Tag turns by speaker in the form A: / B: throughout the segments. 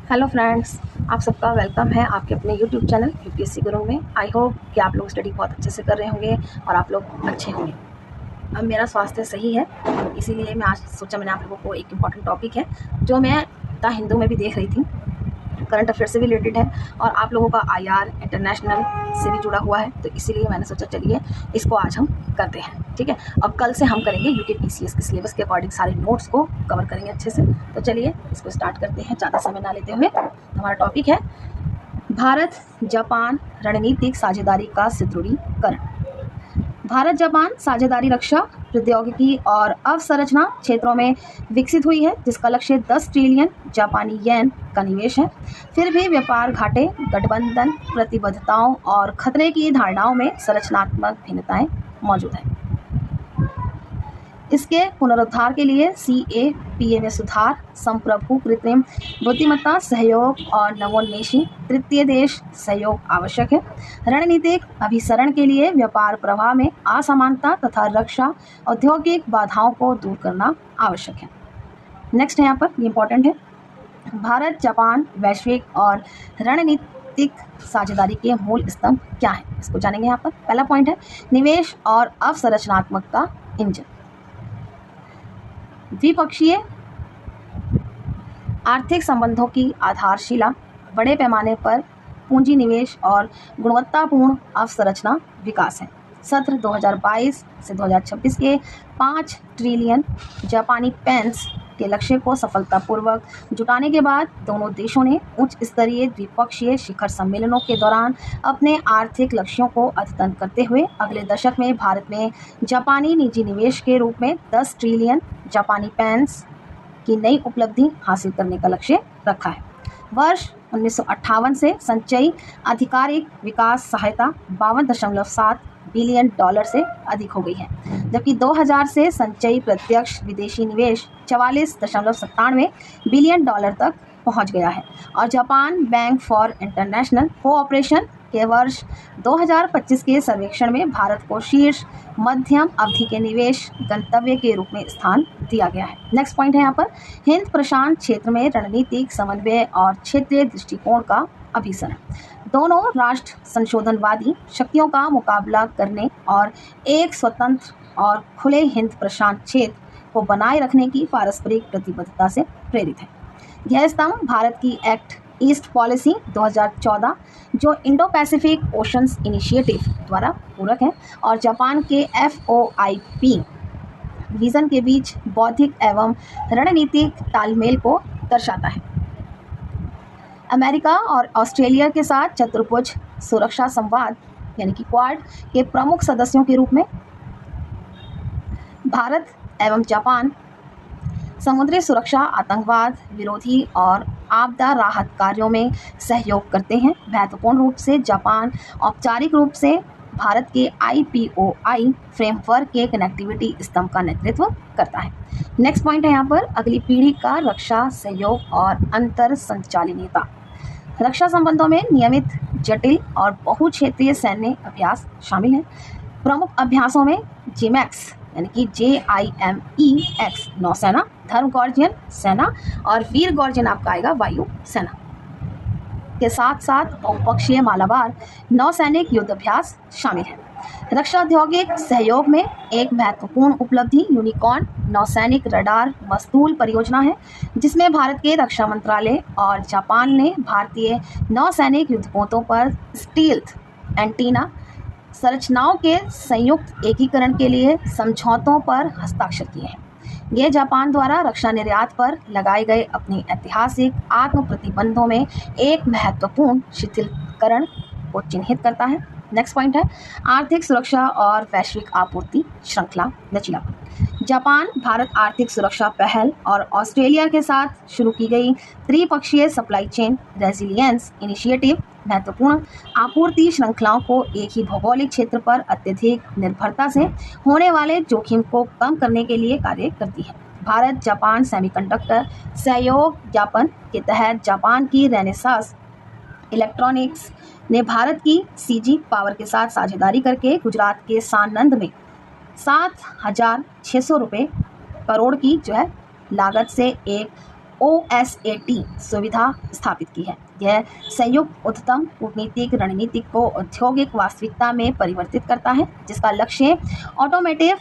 A: Hello friends, आप सबका welcome है आपके अपने यूट्यूब चैनल यूपीएससी गुरु में। आई होप कि आप लोग स्टडी बहुत अच्छे से कर रहे होंगे और आप लोग अच्छे होंगे। अब मेरा स्वास्थ्य सही है, इसीलिए मैं आज सोचा मैंने आप लोगों को एक इम्पॉर्टेंट टॉपिक है जो मैं द हिंदू में भी देख रही थी, करंट अफेयर से भी रिलेटेड है और आप लोगों का आईआर इंटरनेशनल से भी जुड़ा हुआ है, तो इसीलिए मैंने सोचा चलिए इसको आज हम करते हैं। ठीक है, अब कल से हम करेंगे यूके पीसीएस के सिलेबस के अकॉर्डिंग सारे नोट्स को कवर करेंगे अच्छे से। तो चलिए इसको स्टार्ट करते हैं ज़्यादा समय ना लेते हुए। हमारा टॉपिक है भारत जापान रणनीतिक साझेदारी का सुदृढ़ीकरण। भारत जापान साझेदारी रक्षा प्रौद्योगिकी और अवसंरचना क्षेत्रों में विकसित हुई है, जिसका लक्ष्य 10 ट्रिलियन जापानी येन का निवेश है। फिर भी व्यापार घाटे, गठबंधन प्रतिबद्धताओं और खतरे की धारणाओं में संरचनात्मक भिन्नताएं मौजूद हैं। इसके पुनरुद्धार के लिए CAPA में सुधार, संप्रभु कृत्रिम बुद्धिमत्ता सहयोग और नवोन्मेषी तृतीय देश सहयोग आवश्यक है। रणनीतिक अभिसरण के लिए व्यापार प्रवाह में असमानता तथा रक्षा औद्योगिक बाधाओं को दूर करना आवश्यक है। नेक्स्ट है यहाँ पर, ये इंपॉर्टेंट है, भारत जापान वैश्विक और रणनीतिक साझेदारी के मूल स्तंभ क्या है, इसको जानेंगे। यहाँ पर पहला पॉइंट है निवेश और अवसंरचनात्मकता इंजन। द्विपक्षीय आर्थिक संबंधों की आधारशिला बड़े पैमाने पर पूंजी निवेश और गुणवत्तापूर्ण अवसंरचना विकास है। सत्र 2022 से 2026 के 5 ट्रिलियन जापानी पेन्स के लक्ष्य को सफलतापूर्वक जुटाने के बाद दोनों देशों ने उच्च स्तरीय द्विपक्षीय शिखर सम्मेलनों के दौरान अपने आर्थिक लक्ष्यों को अद्यतन करते हुए अगले दशक में भारत में जापानी निजी निवेश के रूप में 10 ट्रिलियन जापानी पेन्स की नई उपलब्धि हासिल करने का लक्ष्य रखा है। वर्ष 1958 से संचयी आधिकारिक विकास सहायता 52.7 बिलियन डॉलर से अधिक हो गई है, जबकि 2000 से संचयी प्रत्यक्ष विदेशी निवेश 44.97 बिलियन डॉलर तक पहुंच गया है और Japan bank for international cooperation के वर्ष 2025 के सर्वेक्षण में भारत को शीर्ष मध्यम अवधि के निवेश गंतव्य के रूप में स्थान दिया गया है। नेक्स्ट पॉइंट है यहाँ पर, हिंद प्रशांत क्षेत्र में रणनीतिक समन्वय और क्षेत्रीय दृष्टिकोण का अभिसरण। दोनों राष्ट्र संशोधनवादी शक्तियों का मुकाबला करने और एक स्वतंत्र और खुले हिंद प्रशांत क्षेत्र को बनाए रखने की पारस्परिक प्रतिबद्धता से प्रेरित है। यह स्तंभ भारत की एक्ट ईस्ट पॉलिसी 2014 जो इंडो पैसिफिक ओशंस इनिशिएटिव द्वारा पूरक है और जापान के FOIP विजन के बीच बौद्धिक एवं रणनीतिक तालमेल को दर्शाता है। अमेरिका और ऑस्ट्रेलिया के साथ चतुर्भुज सुरक्षा संवाद यानी कि क्वाड के प्रमुख सदस्यों के रूप में भारत एवं जापान समुद्री सुरक्षा, आतंकवाद विरोधी और आपदा राहत कार्यों में सहयोग करते हैं। महत्वपूर्ण रूप से जापान औपचारिक रूप से भारत के IPOI फ्रेमवर्क के कनेक्टिविटी स्तंभ का नेतृत्व करता है। नेक्स्ट पॉइंट है यहाँ पर, अगली पीढ़ी का रक्षा सहयोग और अंतर संचालितता। रक्षा संबंधों में नियमित जटिल और बहुक्षेत्रीय सैन्य अभ्यास शामिल हैं। प्रमुख अभ्यासों में जिमैक्स यानी कि JIMEX नौसेना, धर्म गॉर्जियन सेना और वीर गॉर्जियन आपका आएगा वायु सेना के साथ साथ बहुपक्षीय मालाबार नौसैनिक युद्धाभ्यास शामिल है। रक्षा औद्योगिक सहयोग में एक महत्वपूर्ण उपलब्धि यूनिकॉर्न नौसैनिक रडार मस्तूल परियोजना है, जिसमें भारत के रक्षा मंत्रालय और जापान ने भारतीय नौसैनिक युद्धपोतों पर स्टील्थ एंटीना संरचनाओं के संयुक्त एकीकरण के लिए समझौतों पर हस्ताक्षर किए हैं। यह जापान द्वारा रक्षा निर्यात पर लगाए गए अपने ऐतिहासिक आत्म प्रतिबंधों में एक महत्वपूर्ण शिथिलीकरण को चिन्हित करता है। नेक्स्ट पॉइंट है, आर्थिक सुरक्षा और वैश्विक आपूर्ति श्रृंखला लचीलापन। जापान भारत आर्थिक सुरक्षा पहल और ऑस्ट्रेलिया के साथ शुरू की गई त्रिपक्षीय सप्लाई चेन रेजिलियंस इनिशिएटिव महत्वपूर्ण आपूर्ति श्रृंखलाओं को एक ही भौगोलिक क्षेत्र पर अत्यधिक निर्भरता से होने वाले जोखिम को कम करने के लिए कार्य करती है। भारत जापान सेमीकंडक्टर सहयोग ज्ञापन के तहत जापान की रेनेसास इलेक्ट्रॉनिक्स ने भारत की CG पावर के साथ साझेदारी करके गुजरात के सानंद में 7,600 रुपये करोड़ की लागत से एक OSAT सुविधा स्थापित की है। यह संयुक्त उच्चतम कूटनीतिक रणनीति को औद्योगिक वास्तविकता में परिवर्तित करता है, जिसका लक्ष्य ऑटोमेटिव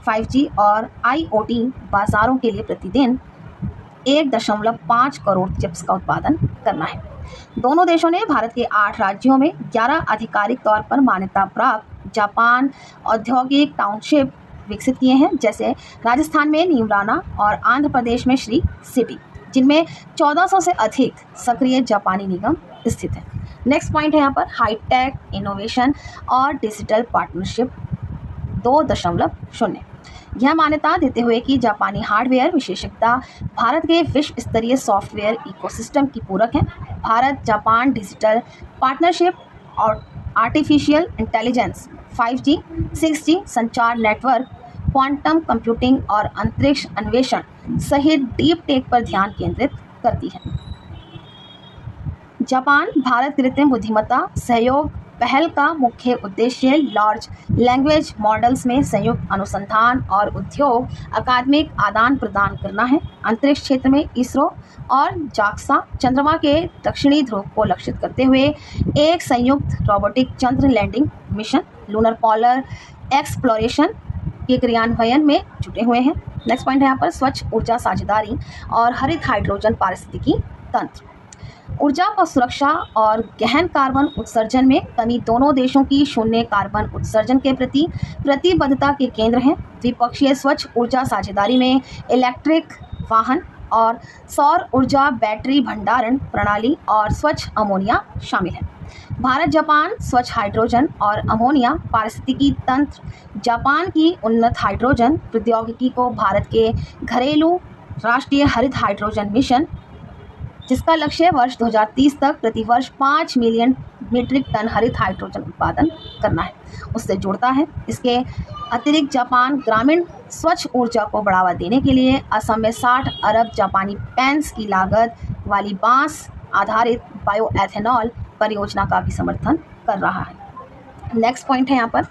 A: 5G और IoT बाजारों के लिए प्रतिदिन 1.5 करोड़ चिप्स का उत्पादन करना है। दोनों देशों ने भारत के 8 राज्यों में 11 आधिकारिक तौर पर मान्यता प्राप्त जापान औद्योगिक टाउनशिप विकसित किए हैं, जैसे राजस्थान में नीमराना और आंध्र प्रदेश में श्री सिटी, जिनमें 1400 से अधिक सक्रिय जापानी निगम स्थित हैं। नेक्स्ट पॉइंट है यहाँ पर हाईटेक इनोवेशन और डिजिटल पार्टनरशिप 2.0। यह मान्यता देते हुए कि जापानी हार्डवेयर विशेषज्ञता भारत के विश्व स्तरीय सॉफ्टवेयर इकोसिस्टम की पूरक है। भारत जापान डिजिटल पार्टनरशिप और आर्टिफिशियल इंटेलिजेंस, 5G, 6G संचार नेटवर्क, क्वांटम कंप्यूटिंग और अंतरिक्ष अन्वेषण सहित डीप टेक पर ध्यान केंद्रित करती है। जापान भारत कृत्रिम बुद्धिमत्ता सहयोग पहल का मुख्य उद्देश्य लार्ज लैंग्वेज मॉडल्स में संयुक्त अनुसंधान और उद्योग अकादमिक आदान प्रदान करना है। अंतरिक्ष क्षेत्र में इसरो और जाक्सा चंद्रमा के दक्षिणी ध्रुव को लक्षित करते हुए एक संयुक्त रोबोटिक चंद्र landing mission lunar polar exploration के क्रियान्वयन में जुटे हुए हैं। नेक्स्ट पॉइंट है यहाँ पर स्वच्छ ऊर्जा साझेदारी और हरित हाइड्रोजन पारिस्थितिकी तंत्र। ऊर्जा और सुरक्षा और गहन कार्बन उत्सर्जन में कमी दोनों देशों की शून्य कार्बन उत्सर्जन के प्रति प्रतिबद्धता के केंद्र हैं। द्विपक्षीय स्वच्छ ऊर्जा साझेदारी में इलेक्ट्रिक वाहन और सौर ऊर्जा बैटरी भंडारण प्रणाली और स्वच्छ अमोनिया शामिल है। भारत जापान स्वच्छ हाइड्रोजन और अमोनिया पारिस्थितिकी तंत्र जापान की उन्नत हाइड्रोजन प्रौद्योगिकी को भारत के घरेलू राष्ट्रीय हरित हाइड्रोजन मिशन, जिसका लक्ष्य वर्ष 2030 तक प्रति वर्ष 5 मिलियन मीट्रिक टन हरित हाइड्रोजन उत्पादन करना है, उससे जुड़ता है। इसके अतिरिक्त जापान ग्रामीण स्वच्छ ऊर्जा को बढ़ावा देने के लिए असम में 60 अरब जापानी पेंस की लागत वाली बांस आधारित बायोएथेनॉल परियोजना का भी समर्थन कर रहा है। नेक्स्ट पॉइंट है यहाँ पर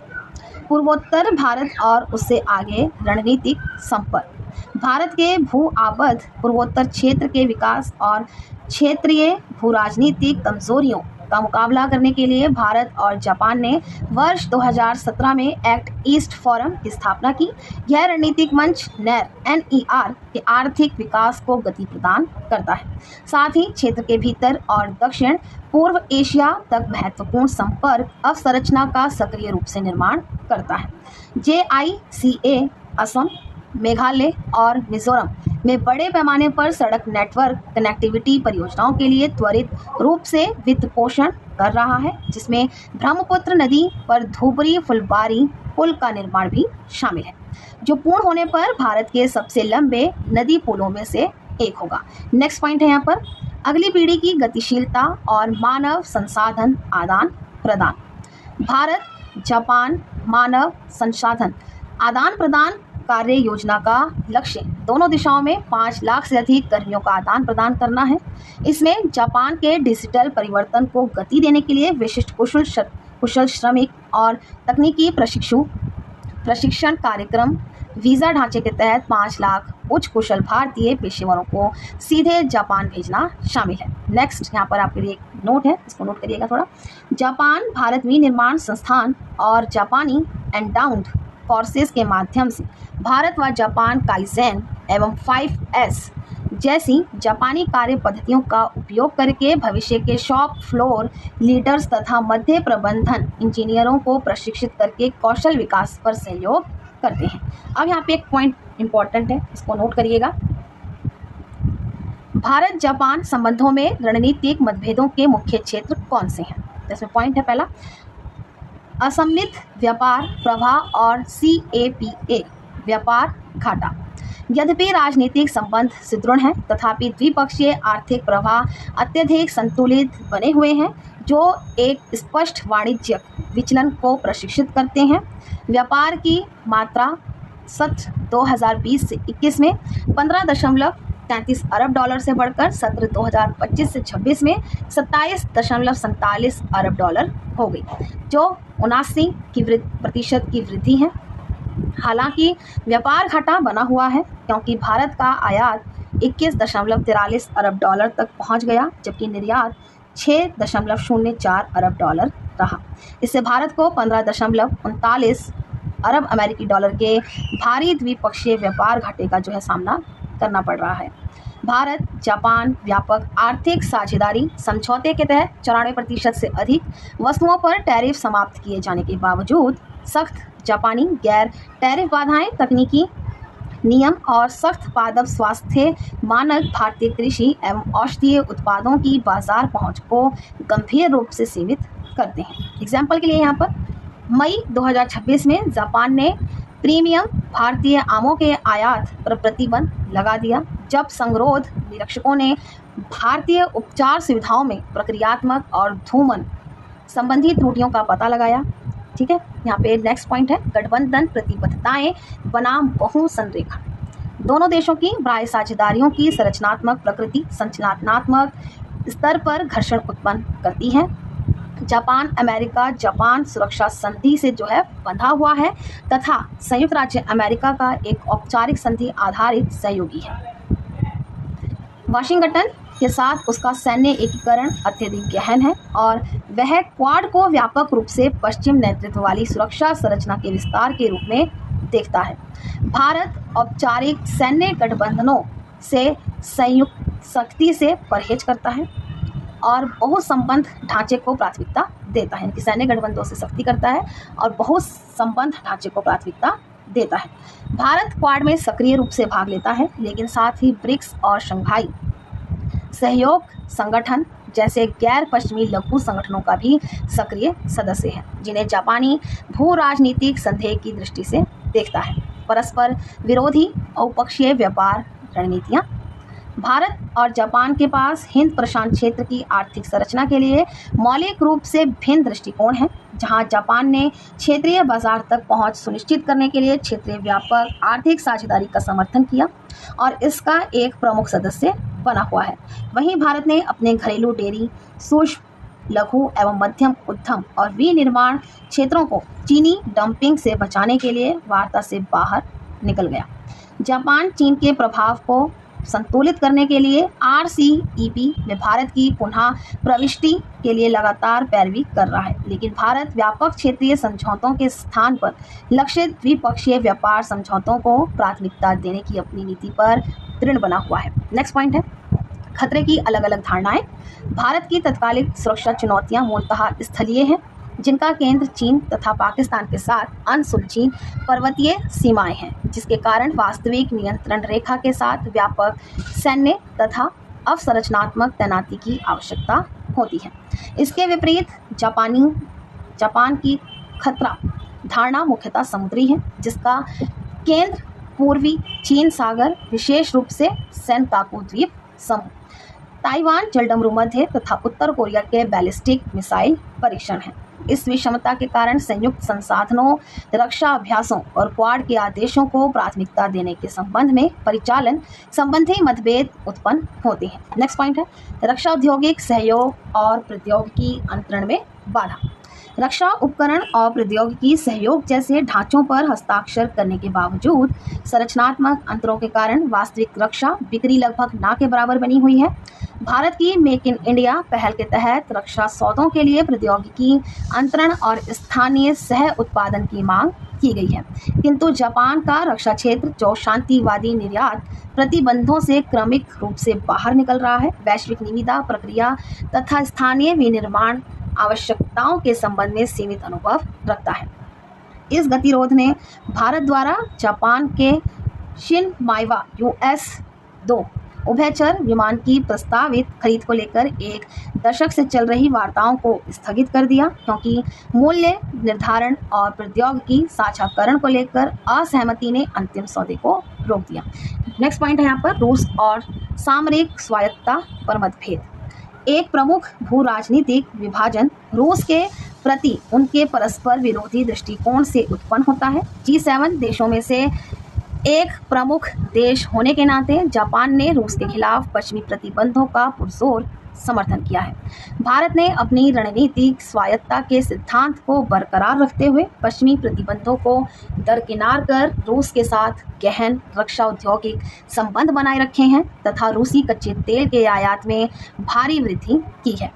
A: पूर्वोत्तर भारत और उससे आगे रणनीतिक संपर्क। भारत के भू आबद्ध पूर्वोत्तर क्षेत्र के विकास और क्षेत्रीय भू राजनीतिक कमजोरियों का मुकाबला करने के लिए भारत और जापान ने वर्ष 2017 में एक्ट ईस्ट फोरम की स्थापना की। यह रणनीतिक मंच NER के आर्थिक विकास को गति प्रदान करता है, साथ ही क्षेत्र के भीतर और दक्षिण पूर्व एशिया तक महत्वपूर्ण संपर्क अवसंरचना का सक्रिय रूप से निर्माण करता है। JICA असम, मेघालय और मिजोरम में बड़े पैमाने पर सड़क नेटवर्क कनेक्टिविटी परियोजनाओं के लिए त्वरित रूप से वित्त पोषण कर रहा है, जिसमें ब्रह्मपुत्र नदी पर धुबरी फुलबारी पुल का निर्माण भी शामिल है, जो पूर्ण होने पर भारत के सबसे लंबे नदी पुलों में से एक होगा। नेक्स्ट पॉइंट है यहाँ पर अगली पीढ़ी की गतिशीलता और मानव संसाधन आदान प्रदान। भारत जापान मानव संसाधन आदान प्रदान कार्य योजना का लक्ष्य दोनों दिशाओं में 5 लाख से अधिक कर्मियों का आदान प्रदान करना है। इसमें जापान के डिजिटल परिवर्तन को गति देने के लिए विशिष्ट कुशल श्रमिक और तकनीकी प्रशिक्षण कार्यक्रम वीज़ा ढांचे के तहत 5 लाख उच्च कुशल भारतीय पेशेवरों को सीधे जापान भेजना शामिल है। नेक्स्ट यहाँ पर आपके लिए एक नोट है, इसको नोट करिएगा थोड़ा। जापान भारत विनिर्माण संस्थान और जापानी एंडाउंड कोर्सेज के माध्यम से भारत व जापान काइजेन एवं 5S जैसी जापानी कार्य पद्धतियों का उपयोग करके भविष्य के शॉप फ्लोर लीडर्स तथा मध्य प्रबंधन इंजीनियरों को प्रशिक्षित करके कौशल विकास पर सहयोग करते हैं। अब यहाँ पे एक पॉइंट इंपॉर्टेंट है, इसको नोट करिएगा। भारत जापान संबंधों में रणनीतिक मतभेदों के मुख्य क्षेत्र कौन से हैं? इसमें पॉइंट है पहला असममित व्यापार प्रवाह और CAPA व्यापार घाटा। यद्यपि राजनीतिक संबंध सुदृढ़ हैं, तथापि द्विपक्षीय आर्थिक प्रवाह अत्यधिक संतुलित बने हुए हैं, जो एक स्पष्ट वाणिज्यिक विचलन को प्रशिक्षित करते हैं। व्यापार की मात्रा सत्र 2020 से 21 में 15.33 अरब डॉलर से बढ़कर सत्र 2025 से 26 में 27.47 अरब डॉलर हो गई, जो 79% की वृद्धि है। हालांकि व्यापार घाटा बना हुआ है क्योंकि भारत का आयात 21.43 अरब डॉलर तक पहुंच गया, जबकि निर्यात 6.04 अरब डॉलर रहा। इससे भारत को 15.39 अरब अमेरिकी डॉलर के भारी द्विपक्षीय व्यापार घाटे का जो है सामना करना पड़ रहा है। भारत जापान व्यापक आर्थिक साझेदारी समझौते के तहत 94% से अधिक वस्तुओं पर टैरिफ समाप्त किए जाने के बावजूद सख्त जापानी गैर टैरिफ बाधाएं, तकनीकी नियम और सख्त पादप स्वास्थ्य मानक भारतीय कृषि एवं औषधीय उत्पादों की बाजार पहुंच को गंभीर रूप से सीमित करते हैं। एग्जाम्पल के लिए यहाँ पर मई 2026 में जापान ने प्रीमियम भारतीय आमों के आयात पर प्रतिबंध लगा दिया, जब संगरोध निरीक्षकों ने भारतीय उपचार सुविधाओं में प्रक्रियात्मक और धूमन संबंधी त्रुटियों का पता लगाया। ठीक है, यहाँ पे नेक्स्ट पॉइंट है गठबंधन प्रतिबद्धताएं बनाम बहु संरेखण। दोनों देशों की बाह्य साझेदारियों की संरचनात्मक प्रकृति संचालनात्मक स्तर पर घर्षण उत्पन्न करती है। जापान अमेरिका जापान सुरक्षा संधि से जो है बंधा हुआ है तथा संयुक्त राज्य अमेरिका का एक औपचारिक संधि आधारित सहयोगी है। वाशिंगटन के साथ उसका सैन्य एकीकरण अत्यधिक गहन है और वह क्वाड को व्यापक रूप से पश्चिम नेतृत्व वाली सुरक्षा संरचना के विस्तार के रूप में देखता है। भारत औपचारिक सैन्य गठबंधनों से संयुक्त सख्ती से परहेज करता है और बहुत संबंध ढांचे को प्राथमिकता देता है, सैन्य गठबंधनों से सख्ती करता है और बहुत संबंध ढांचे को प्राथमिकता देता है। भारत क्वाड में सक्रिय रूप से भाग लेता है, लेकिन साथ ही ब्रिक्स और शंघाई सहयोग संगठन जैसे गैर पश्चिमी लघु संगठनों का भी सक्रिय सदस्य है, जिन्हें जापानी भू राजनीतिक संदेह की दृष्टि से देखता है। परस्पर विरोधी बहुपक्षीय व्यापार रणनीतियाँ। भारत और जापान के पास हिंद प्रशांत क्षेत्र की आर्थिक संरचना के लिए मौलिक रूप से भिन्न दृष्टिकोण है। जहां जापान ने क्षेत्रीय बाजार तक पहुंच सुनिश्चित करने के लिए क्षेत्रीय व्यापक आर्थिक साझेदारी का समर्थन किया और इसका एक प्रमुख सदस्य बना हुआ है, वहीं भारत ने अपने घरेलू डेयरी सूक्ष्म लघु एवं मध्यम उद्यम और विनिर्माण क्षेत्रों को चीनी डंपिंग से बचाने के लिए वार्ता से बाहर निकल गया। जापान चीन के प्रभाव को संतुलित करने के लिए RCEP में भारत की पुनः प्रविष्टि के लिए लगातार पैरवी कर रहा है, लेकिन भारत व्यापक क्षेत्रीय समझौतों के स्थान पर लक्षित द्विपक्षीय व्यापार समझौतों को प्राथमिकता देने की अपनी नीति पर दृढ़ बना हुआ है। नेक्स्ट पॉइंट है खतरे की अलग अलग धारणाएं। भारत की तत्कालिक सुरक्षा चुनौतियां मूलतः स्थलीय हैं, जिनका केंद्र चीन तथा पाकिस्तान के साथ अनसुलझी पर्वतीय सीमाएं हैं, जिसके कारण वास्तविक नियंत्रण रेखा के साथ व्यापक सैन्य तथा अवसंरचनात्मक तैनाती की आवश्यकता होती है। इसके विपरीत जापान की खतरा धारणा मुख्यतः समुद्री है, जिसका केंद्र पूर्वी चीन सागर, विशेष रूप से सेनकाकू द्वीप समूह, ताइवान जलडमरू मध्य तथा उत्तर कोरिया के बैलिस्टिक मिसाइल परीक्षण है। इस विषमता के कारण संयुक्त संसाधनों, रक्षा अभ्यासों और क्वाड के आदेशों को प्राथमिकता देने के संबंध में परिचालन संबंधी मतभेद उत्पन्न होते हैं। नेक्स्ट पॉइंट है रक्षा औद्योगिक सहयोग और प्रौद्योगिकी अंतरण में बाधा। रक्षा उपकरण और प्रौद्योगिकी सहयोग जैसे ढांचों पर हस्ताक्षर करने के बावजूद संरचनात्मक अंतरों के कारण वास्तविक रक्षा बिक्री लगभग ना के बराबर बनी हुई है। भारत की मेक इन इंडिया पहल के तहत रक्षा सौदों के लिए प्रौद्योगिकी अंतरण और स्थानीय सह उत्पादन की मांग की गई है, किंतु जापान का रक्षा क्षेत्र जो शांतिवादी निर्यात प्रतिबंधों से क्रमिक रूप से बाहर निकल रहा है, वैश्विक निविदा प्रक्रिया तथा स्थानीय विनिर्माण आवश्यकताओं के संबंध में सीमित अनुभव रखता है। इस गतिरोध ने भारत द्वारा जापान के शिनमाइवा US-2 उभयचर विमान की प्रस्तावित खरीद को लेकर एक दशक से चल रही वार्ताओं को स्थगित कर दिया, क्योंकि मूल्य निर्धारण और प्रौद्योगिकी साझाकरण को लेकर असहमति ने अंतिम सौदे को रोक दिया। नेक्स्ट पॉइंट है यहाँ पर रूस और सामरिक स्वायत्तता पर मतभेद। एक प्रमुख भू राजनीतिक विभाजन रूस के प्रति उनके परस्पर विरोधी दृष्टिकोण से उत्पन्न होता है। G7 देशों में से एक प्रमुख देश होने के नाते जापान ने रूस के खिलाफ पश्चिमी प्रतिबंधों का पुरजोर समर्थन किया है। भारत ने अपनी रणनीतिक स्वायत्तता के सिद्धांत को बरकरार रखते हुए पश्चिमी प्रतिबंधों को दरकिनार कर रूस के साथ गहन रक्षा औद्योगिक संबंध बनाए रखे हैं तथा रूसी कच्चे तेल के आयात में भारी वृद्धि की है।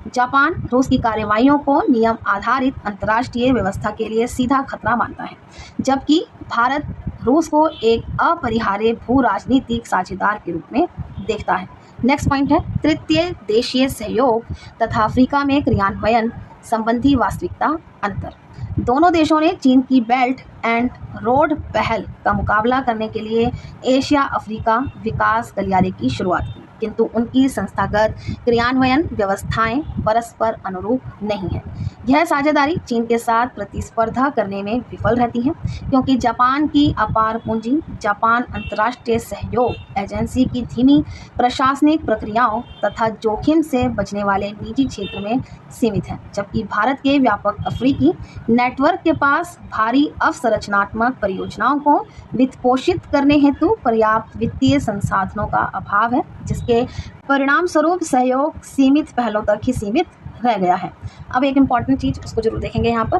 A: जापान रूस की कार्रवाइयों को नियम आधारित अंतर्राष्ट्रीय व्यवस्था के लिए सीधा खतरा मानता है, जबकि भारत रूस को एक अपरिहार्य भू राजनीतिक साझेदार के रूप में देखता है। नेक्स्ट पॉइंट है तृतीय देशीय सहयोग तथा अफ्रीका में क्रियान्वयन संबंधी वास्तविकता अंतर। दोनों देशों ने चीन की बेल्ट एंड रोड पहल का मुकाबला करने के लिए एशिया अफ्रीका विकास गलियारे की शुरुआत की, किंतु उनकी संस्थागत क्रियान्वयन व्यवस्थाएं परस्पर अनुरूप नहीं है। यह साझेदारी चीन के साथ प्रतिस्पर्धा करने में विफल रहती है, क्योंकि जापान की अपार पूंजी जापान अंतर्राष्ट्रीय सहयोग एजेंसी की धीमी प्रशासनिक प्रक्रियाओं तथा जोखिम से बचने वाले निजी क्षेत्र में सीमित है, जबकि भारत के व्यापक अफ्रीकी नेटवर्क के पास भारी अवसंरचनात्मक परियोजनाओं को वित्तपोषित करने हेतु पर्याप्त वित्तीय संसाधनों का अभाव है, जिसके परिणाम स्वरूप सहयोग सीमित पहलों तक ही सीमित रह गया है। अब एक इम्पॉर्टेंट चीज उसको जरूर देखेंगे यहाँ पर,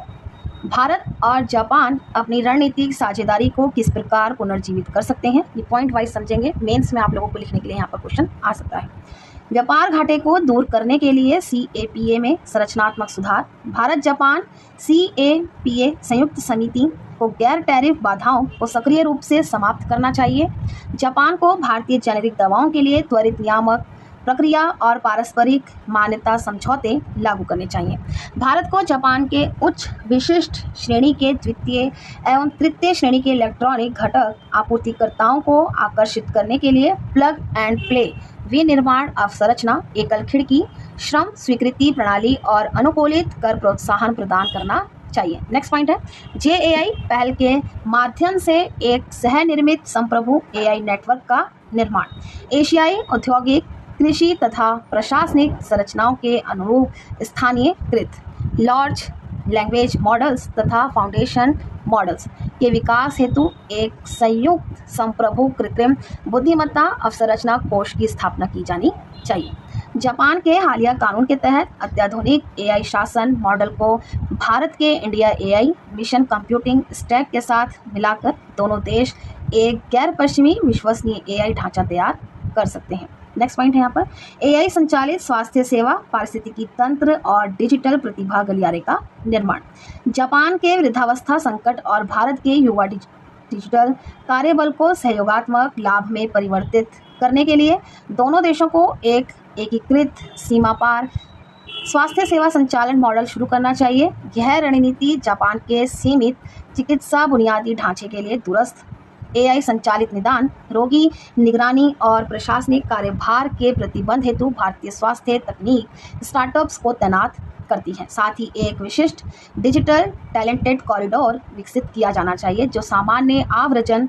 A: भारत और जापान अपनी रणनीतिक साझेदारी को किस प्रकार पुनर्जीवित कर सकते हैं, ये पॉइंट वाइज समझेंगे। मेंस में आप लोगों को लिखने के लिए यहाँ पर क्वेश्चन आ सकता है। व्यापार घाटे को दूर करने के लिए CAPA में संरचनात्मक सुधार। भारत जापान CAPA संयुक्त समिति को गैर टैरिफ बाधाओं को सक्रिय रूप से समाप्त करना चाहिए। जापान को भारतीय जेनेरिक दवाओं के लिए त्वरित नियामक प्रक्रिया और पारस्परिक मान्यता समझौते लागू करने चाहिए। भारत को जापान के उच्च विशिष्ट श्रेणी के द्वितीय एवं तृतीय श्रेणी के इलेक्ट्रॉनिक घटक आपूर्तिकर्ताओं को आकर्षित करने के लिए प्लग एंड प्ले विनिर्माण अवसंरचना, एकल खिड़की, श्रम स्वीकृति प्रणाली और अनुकूलित कर प्रोत्साहन प्रदान करना चाहिए। नेक्स्ट पॉइंट है JAI पहल के माध्यम से एक सह निर्मित संप्रभु AI नेटवर्क का निर्माण। एशियाई औद्योगिक कृषि तथा प्रशासनिक संरचनाओं के अनुरूप स्थानीयकृत लार्ज लैंग्वेज मॉडल्स तथा फाउंडेशन मॉडल्स के विकास हेतु एक संयुक्त संप्रभु कृत्रिम बुद्धिमत्ता अवसंरचना कोष की स्थापना की जानी चाहिए। जापान के हालिया कानून के तहत अत्याधुनिक AI शासन मॉडल को भारत के India AI mission computing stack के साथ मिलाकर दोनों देश एक गैर पश्चिमी विश्वसनीय AI ढांचा तैयार कर सकते हैं। नेक्स्ट पॉइंट है यहाँ पर AI संचालित स्वास्थ्य सेवा, पारिस्थितिकी तंत्र और डिजिटल प्रतिभा गलियारे का निर्माण। जापान के वृद्धावस्था संकट और भारत के युवा डिजिटल कार्यबल को सहयोगात्मक लाभ में परिवर्तित करने के लिए दोनों देशों को एक एकीकृत सीमा पार स्वास्थ्य सेवा संचालन मॉडल शुरू करना चाहिए। यह रणनीति जापान के सीमित चिकित्सा बुनियादी ढांचे के लिए दूरस्थ AI संचालित निदान, रोगी निगरानी और प्रशासनिक कार्यभार के प्रतिबंध हेतु भारतीय स्वास्थ्य तकनीक स्टार्टअप्स को तैनात करती है। साथ ही एक विशिष्ट डिजिटल टैलेंटेड कॉरिडोर विकसित किया जाना चाहिए, जो सामान्य आव्रजन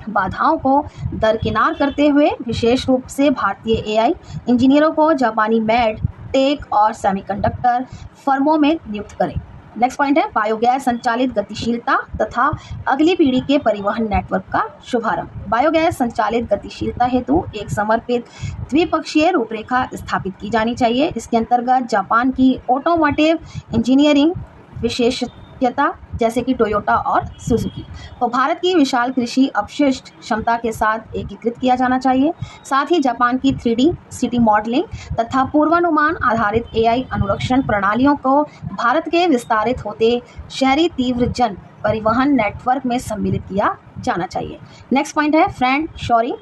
A: बाधाओं को दरकिनार करते हुए विशेष रूप से भारतीय AI इंजीनियरों को जापानी मेड, टेक और सेमीकंडक्टर फर्मों में नियुक्त करें। नेक्स्ट पॉइंट है बायोगैस संचालित गतिशीलता तथा अगली पीढ़ी के परिवहन नेटवर्क का शुभारंभ। बायोगैस संचालित गतिशीलता हेतु एक समर्पित द्विपक्षीय रूपरेखा स्थापित की जानी चाहिए। इसके अंतर्गत जापान की ऑटोमोटिव इंजीनियरिंग विशेषज्ञता जैसे कि टोयोटा और सुजुकी को भारत की विशाल कृषि अपशिष्ट क्षमता के साथ एकीकृत किया जाना चाहिए। साथ ही जापान की 3D सिटी मॉडलिंग तथा पूर्वानुमान आधारित AI अनुरक्षण प्रणालियों को भारत के विस्तारित होते शहरी तीव्र जन परिवहन नेटवर्क में सम्मिलित किया जाना चाहिए। नेक्स्ट पॉइंट है फ्रेंड शोरिंग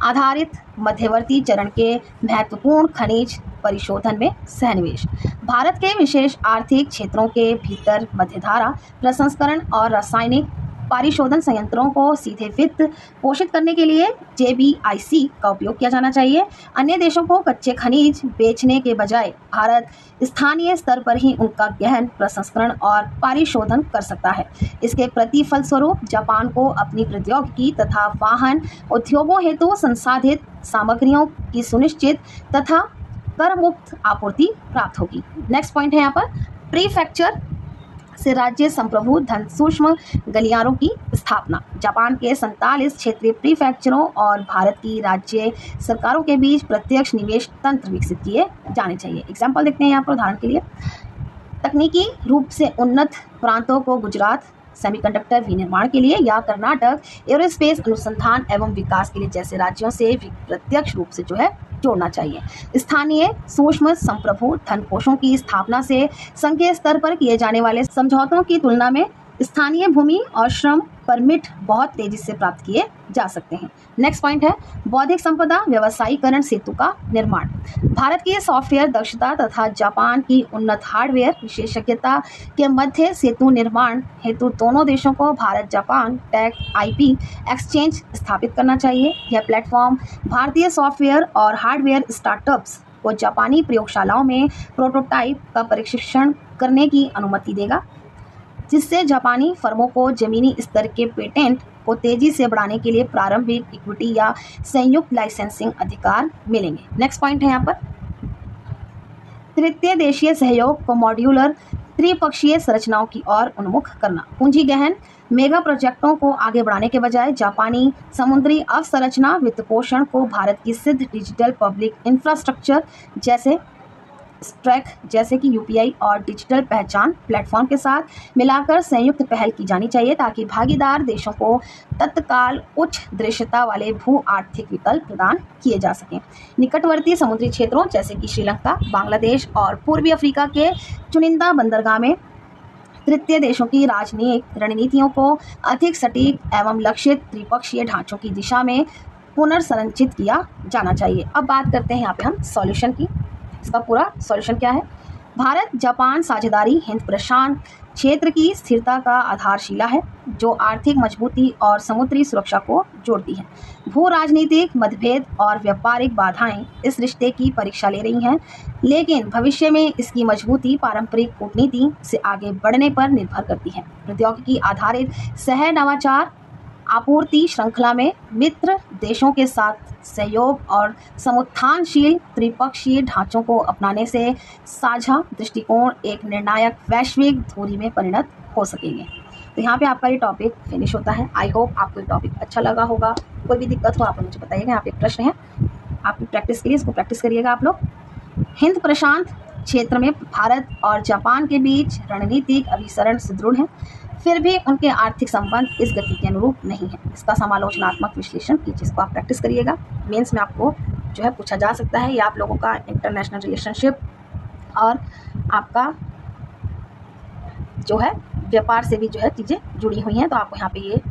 A: आधारित मध्यवर्ती चरण के महत्वपूर्ण खनिज परिशोधन में सहनिवेश। भारत के विशेष आर्थिक क्षेत्रों के भीतर मध्यधारा प्रसंस्करण और रासायनिक परिशोधन संयंत्रों को सीधे वित्त पोषित करने के लिए JBIC का उपयोग किया जाना चाहिए। अन्य देशों को कच्चे खनिज बेचने के बजाय भारत स्थानीय स्तर पर ही उनका गहन प्रसंस्करण और परिशोधन कर सकता है। इसके प्रतिफल स्वरूप जापान को अपनी प्रौद्योगिकी तथा वाहन उद्योगों हेतु संसाधित सामग्रियों की सुनिश्चित तथा कर मुक्त आपूर्ति प्राप्त होगी। नेक्स्ट पॉइंट है यहाँ पर प्रीफेक्चर से राज्य संप्रभु धन सूक्ष्म गलियारों की स्थापना। जापान के 47 क्षेत्रीय प्रीफेक्चरों और भारत की राज्य सरकारों के बीच प्रत्यक्ष निवेश तंत्र विकसित किए जाने चाहिए। एग्जाम्पल देखते हैं यहाँ पर उदाहरण के लिए। तकनीकी रूप से उन्नत प्रांतों को गुजरात सेमीकंडक्टर विनिर्माण के लिए या कर्नाटक एरोस्पेस अनुसंधान एवं विकास के लिए जैसे राज्यों से प्रत्यक्ष रूप से जो है जोड़ना चाहिए। स्थानीय सूक्ष्म संप्रभु धन कोषों की स्थापना से संघीय स्तर पर किए जाने वाले समझौतों की तुलना में स्थानीय भूमि और श्रम परमिट बहुत तेजी से प्राप्त किए जा सकते हैं। नेक्स्ट पॉइंट है बौद्धिक संपदा व्यवसायीकरण सेतु का निर्माण। भारत की सॉफ्टवेयर दक्षता तथा जापान की उन्नत हार्डवेयर विशेषज्ञता के मध्य सेतु निर्माण हेतु दोनों देशों को Bharat Japan tech IP exchange स्थापित करना चाहिए। यह प्लेटफॉर्म भारतीय सॉफ्टवेयर और हार्डवेयर स्टार्टअप्स को जापानी प्रयोगशालाओं में प्रोटोटाइप का परीक्षण करने की अनुमति देगा, जिससे जापानी फर्मों को जमीनी स्तर के पेटेंट को तेजी से बढ़ाने के लिए प्रारंभिक इक्विटी या संयुक्त लाइसेंसिंग अधिकार मिलेंगे। नेक्स्ट पॉइंट है यहाँ पर तृतीय देशीय सहयोग को मॉड्यूलर त्रिपक्षीय संरचनाओं की ओर उन्मुख करना। पूंजी गहन मेगा प्रोजेक्टों को आगे बढ़ाने के बजाय जापानी समुद्री अवसंरचना वित्त पोषण को भारत की सिद्ध डिजिटल पब्लिक इंफ्रास्ट्रक्चर जैसे कि यूपीआई और डिजिटल पहचान प्लेटफॉर्म के साथ मिलाकर संयुक्त पहल की जानी चाहिए, ताकि भागीदार देशों को तत्काल उच्च दृश्यता वाले भू आर्थिक विकल्प प्रदान किए जा सकें। निकटवर्ती समुद्री क्षेत्रों जैसे कि श्रीलंका, बांग्लादेश और पूर्वी अफ्रीका के चुनिंदा बंदरगाह में तृतीय देशों की राजनीतिक रणनीतियों को अधिक सटीक एवं लक्षित त्रिपक्षीय ढांचों की दिशा में पुनर्संरचित किया जाना चाहिए। अब बात करते हैं यहाँ पे हम सॉल्यूशन की। इसका पूरा सॉल्यूशन क्या है? भारत जापान साझेदारी हिंद प्रशांत क्षेत्र की स्थिरता का आधारशिला है, जो आर्थिक मजबूती और समुद्री सुरक्षा को जोड़ती है। भू राजनीतिक मतभेद और व्यापारिक बाधाएं इस रिश्ते की परीक्षा ले रही हैं, लेकिन भविष्य में इसकी मजबूती पारंपरिक कूटनीति से आगे बढ़ने पर निर्भर करती है। प्रौद्योगिकी आधारित सह नवाचार आपूर्ति श्रृंखला में मित्र देशों के साथ सहयोग और समुत्थानशील त्रिपक्षीय ढांचों को अपनाने से साझा दृष्टिकोण एक निर्णायक वैश्विक धुरी में परिणत हो सकेंगे। तो यहाँ पे आपका ये टॉपिक फिनिश होता है। आई होप आपको ये टॉपिक अच्छा लगा होगा। कोई भी दिक्कत हो आप मुझे बताइएगा। यहाँ पे एक प्रश्न है, आपकी प्रैक्टिस के लिए इसको प्रैक्टिस करिएगा आप लोग। हिंद प्रशांत क्षेत्र में भारत और जापान के बीच रणनीतिक अभिसरण सुदृढ़ है, फिर भी उनके आर्थिक संबंध इस गति के अनुरूप नहीं है। इसका समालोचनात्मक विश्लेषण कीजिए, जिसको आप प्रैक्टिस करिएगा। मेंस में आपको जो है पूछा जा सकता है, या आप लोगों का इंटरनेशनल रिलेशनशिप और आपका जो है व्यापार से भी जो है चीज़ें जुड़ी हुई हैं, तो आपको यहाँ पे ये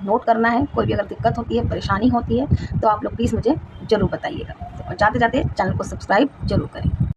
A: नोट करना है। कोई भी अगर दिक्कत होती है, परेशानी होती है, तो आप लोग प्लीज़ मुझे ज़रूर बताइएगा। और जाते जाते चैनल को सब्सक्राइब जरूर करें।